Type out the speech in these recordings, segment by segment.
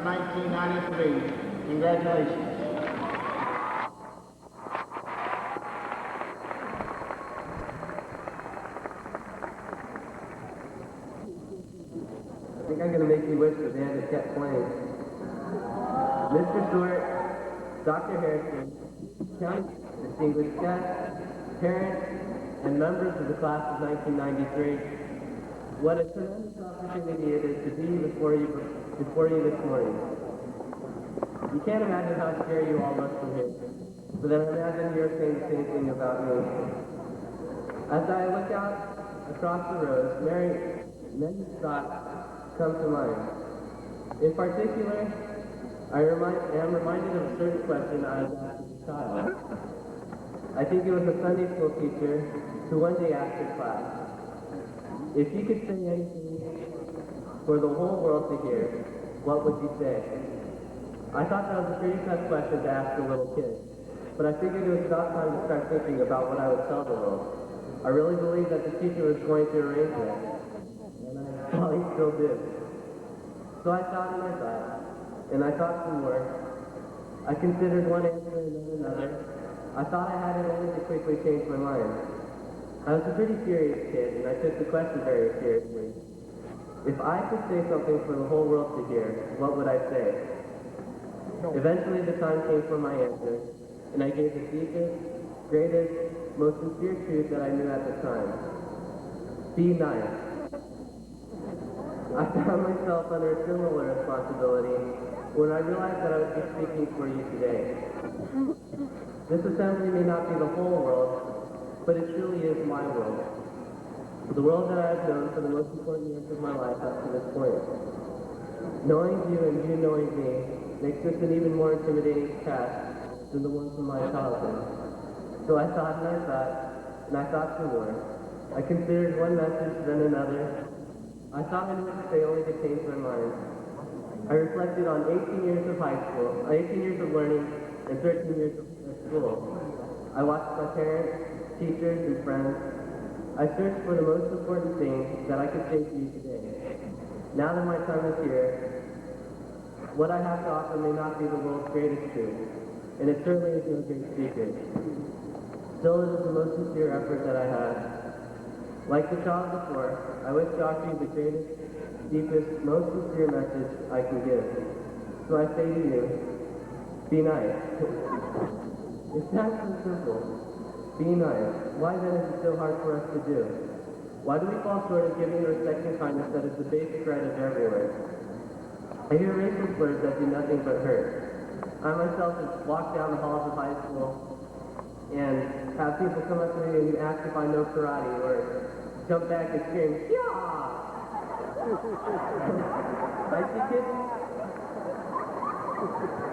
of 1993. Congratulations. I think I'm going to make you wish the band had kept playing. Mr. Stewart, Dr. Harrison, county distinguished guests, parents, and members of the class of 1993, what a tremendous opportunity it is to be before you this morning. You can't imagine how scared you all must have been, but then I imagine you're saying the same thing about me. As I look out across the rows, many thoughts come to mind. In particular, I am reminded of a certain question I was asked as a child. I think it was a Sunday school teacher who one day asked her class, if you could say anything for the whole world to hear, what would you say? I thought that was a pretty tough question to ask a little kid, but I figured it was about time to start thinking about what I would tell the world. I really believed that the teacher was going to arrange it, and I probably still did. So I thought and I thought, and I thought some more. I considered one answer and then another. I thought I had it only to quickly change my mind. I was a pretty serious kid, and I took the question very seriously. If I could say something for the whole world to hear, what would I say? Eventually the time came for my answer, and I gave the deepest, greatest, most sincere truth that I knew at the time. Be nice. I found myself under a similar responsibility when I realized that I would be speaking for you today. This assembly may not be the whole world, but it truly is my world. The world that I have known for the most important years of my life up to this point. Knowing you and you knowing me makes this an even more intimidating task than the one from my childhood. So I thought and I thought, and I thought some more. I considered one message, then another. I thought I knew what to say only to change my mind. I reflected on 18 years of high school, 18 years of learning, and 13 years of school. I watched my parents, teachers, and friends. I searched for the most important thing that I could say to you today. Now that my time is here, what I have to offer may not be the world's greatest truth, and it certainly is no great secret. Still, it is the most sincere effort that I have. Like the child before, I wish to offer you the greatest, deepest, most sincere message I can give. So I say to you, be nice. It's not so simple. Be nice. Why then is it so hard for us to do? Why do we fall short of giving the respect and kindness that is the basic right of everyone? I hear racial slurs that do nothing but hurt. I myself have walked down the halls of high school and have people come up to me and ask if I know karate or jump back and scream, yeah!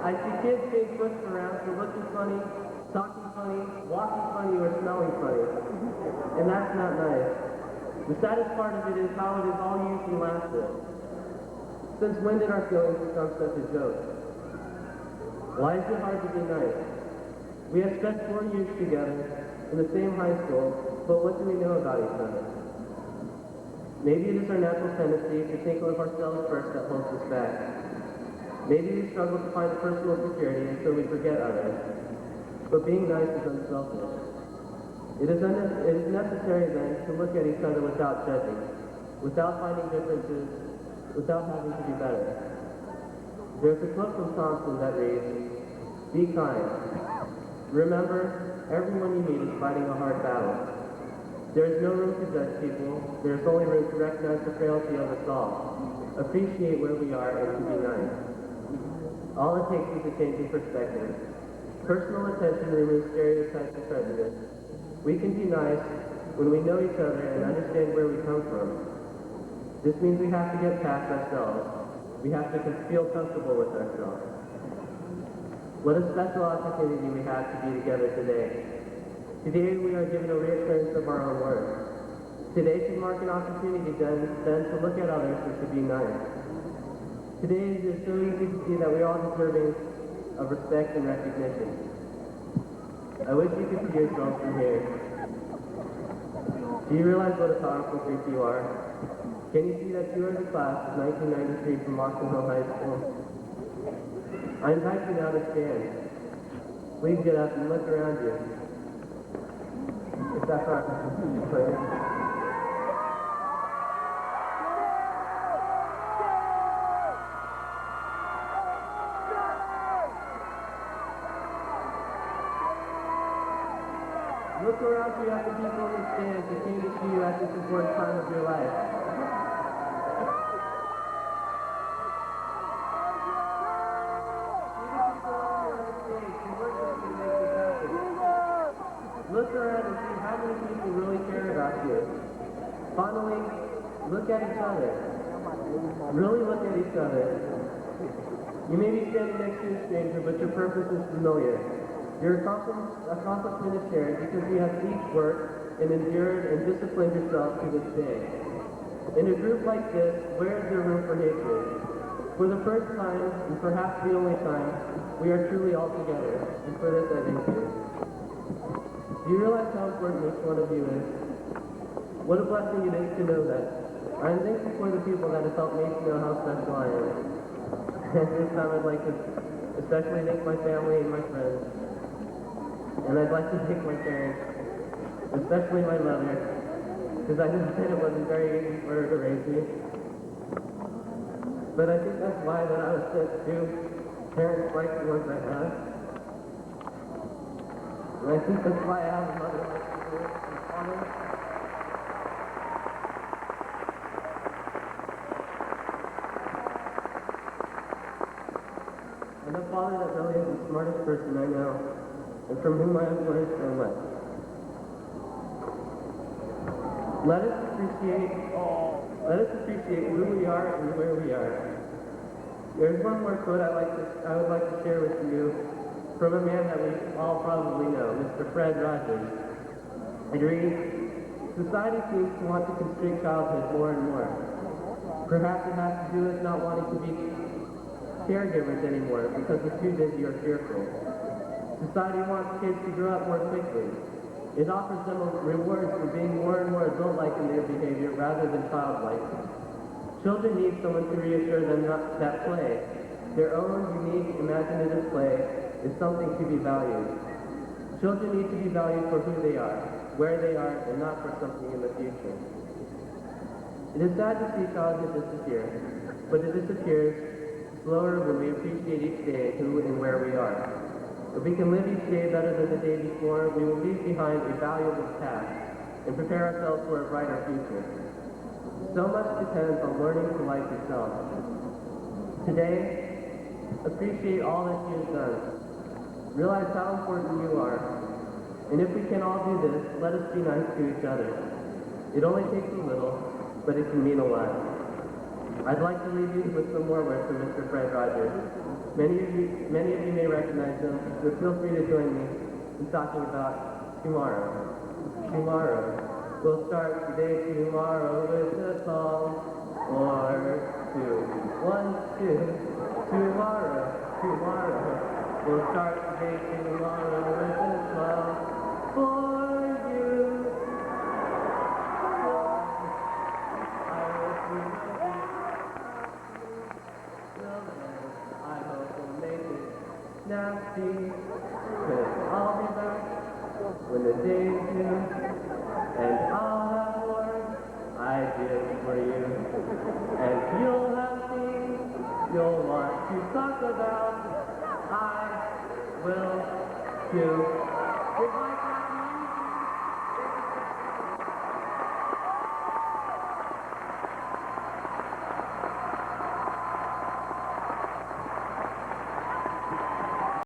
I see kids being pushed around for looking funny, talking funny, walking funny, or smelling funny. And that's not nice. The saddest part of it is how it is all used and laughed at. Since when did our feelings become such a joke? Why is it hard to be nice? We have spent 4 years together in the same high school, but what do we know about each other? Maybe it is our natural tendency to think of ourselves first that holds us back. Maybe we struggle to find personal security until we forget others. But being nice is unselfish. It is necessary then to look at each other without judging, without finding differences, without having to be better. There's a quote from Thompson that reads, be kind. Remember, everyone you meet is fighting a hard battle. There is no room to judge people. There is only room to recognize the frailty of us all, appreciate where we are, and to be nice. All it takes is a change in perspective. Personal attention removes stereotypes and prejudice. We can be nice when we know each other and understand where we come from. This means we have to get past ourselves. We have to feel comfortable with ourselves. What a special opportunity we have to be together today. Today we are given a reassurance of our own worth. Today should mark an opportunity then to look at others and to be nice. Today it is so easy to see that we are all deserving of respect and recognition. I wish you could see yourself from here. Do you realize what a powerful group you are? Can you see that you are the class of 1993 from Austin Hill High School? I invite you now to stand. Please get up and look around you. If that's all right, please. Look around you at the people in the stands who came to see you at this important time of your life. Look around and see how many people really care about you. Finally, look at each other. Really look at each other. You may be standing next to a stranger, but your purpose is familiar. Your accomplishment is shared because you have each worked and endured and disciplined yourself to this day. In a group like this, where is there room for hatred? For the first time, and perhaps the only time, we are truly all together, and for this I thank you. Do you realize how important each one of you is? What a blessing it is to know that. I am thankful for the people that have helped me to know how special I am. At this time I'd like to especially thank my family and my friends. And I'd like to thank my parents, especially my mother, because I understand it wasn't very easy for her to raise me. But I think that's why that I was sent to parents like the ones I have. And I think that's why I have a mother like you and father. And a father that really is the smartest person I know, and from whom I have learned so much. Let us appreciate who we are and where we are. There's one more quote I would like to share with you from a man that we all probably know, Mr. Fred Rogers. It reads, "Society seems to want to constrict childhood more and more. Perhaps it has to do with not wanting to be caregivers anymore because we're too busy or fearful. Society wants kids to grow up more quickly. It offers them rewards for being more and more adult-like in their behavior rather than childlike. Children need someone to reassure them that play, their own unique, imaginative play, is something to be valued. Children need to be valued for who they are, where they are, and not for something in the future. It is sad to see childhood disappear, but it disappears slower when we appreciate each day who and where we are. If we can live each day better than the day before, we will leave behind a valuable past and prepare ourselves for a brighter future. So much depends on learning to like yourself. Today, appreciate all that you have done. Realize how important you are. And if we can all do this, let us be nice to each other. It only takes a little, but it can mean a lot. I'd like to leave you with some more words from Mr. Fred Rogers. Many of you may recognize them, so feel free to join me in talking about tomorrow. Tomorrow. We'll start today, tomorrow with a song or two. 1, 2. Tomorrow. We'll start today, tomorrow with a song for you. I hope we'll make it nasty, 'cause I'll be back when the day is due, and I'll have more ideas for you, and you'll have things you'll want to talk about. I will too. Goodbye.